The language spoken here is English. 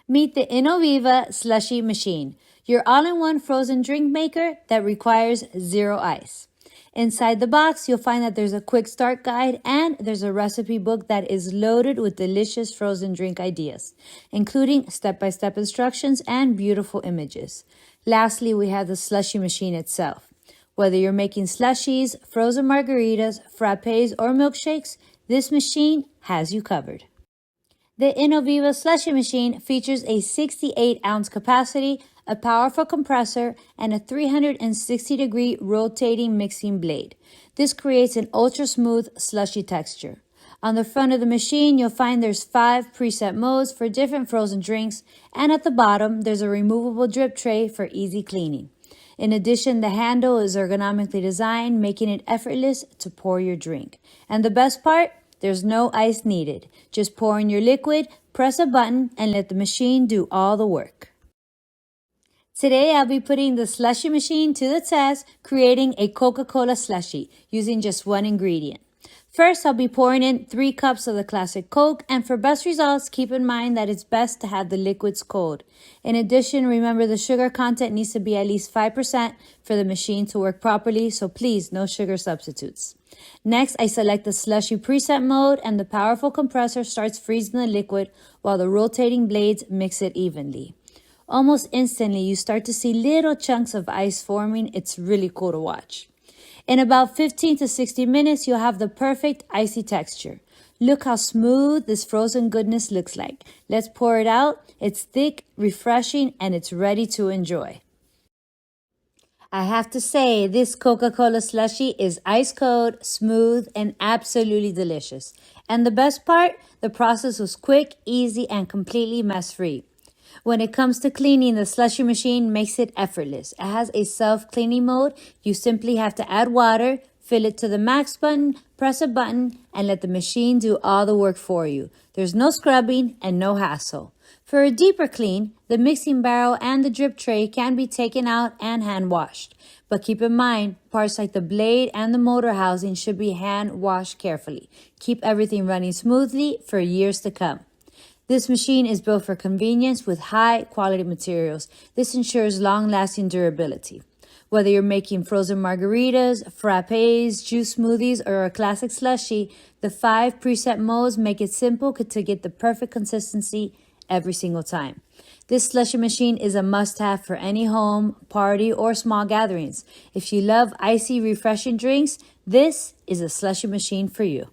Meet the INOVIVA Slushie machine, your all-in-one frozen drink maker that requires zero ice. Inside the box, you'll find that there's a quick start guide and there's a recipe book that is loaded with delicious frozen drink ideas, including step-by-step instructions and beautiful images. Lastly, we have the slushie machine itself. Whether you're making slushies, frozen margaritas, frappes, or milkshakes, this machine has you covered. The INOVIVA Slushie machine features a 68-ounce capacity, a powerful compressor, and a 360-degree rotating mixing blade. This creates an ultra-smooth slushy texture. On the front of the machine, you'll find there's 5 preset modes for different frozen drinks, and at the bottom, there's a removable drip tray for easy cleaning. In addition, the handle is ergonomically designed, making it effortless to pour your drink. And the best part? There's no ice needed. Just pour in your liquid, press a button, and let the machine do all the work. Today, I'll be putting the slushie machine to the test, creating a Coca-Cola slushie using just one ingredient. First, I'll be pouring in 3 cups of the classic Coke, and for best results, keep in mind that it's best to have the liquids cold. In addition, remember the sugar content needs to be at least 5% for the machine to work properly, so please, no sugar substitutes. Next, I select the slushy preset mode, and the powerful compressor starts freezing the liquid while the rotating blades mix it evenly. Almost instantly, you start to see little chunks of ice forming. It's really cool to watch. In about 15 to 60 minutes, you'll have the perfect icy texture. Look how smooth this frozen goodness looks like. Let's pour it out. It's thick, refreshing, and it's ready to enjoy. I have to say, this Coca-Cola slushie is ice cold, smooth, and absolutely delicious. And the best part, the process was quick, easy, and completely mess-free. When it comes to cleaning, the slushie machine makes it effortless. It has a self-cleaning mode. You simply have to add water, fill it to the max button, press a button, and let the machine do all the work for you. There's no scrubbing and no hassle. For a deeper clean, the mixing barrel and the drip tray can be taken out and hand washed. But keep in mind, parts like the blade and the motor housing should be hand washed carefully. Keep everything running smoothly for years to come. This machine is built for convenience with high-quality materials. This ensures long-lasting durability. Whether you're making frozen margaritas, frappes, juice smoothies, or a classic slushie, the 5 preset modes make it simple to get the perfect consistency every single time. This slushie machine is a must-have for any home, party, or small gatherings. If you love icy, refreshing drinks, this is a slushie machine for you.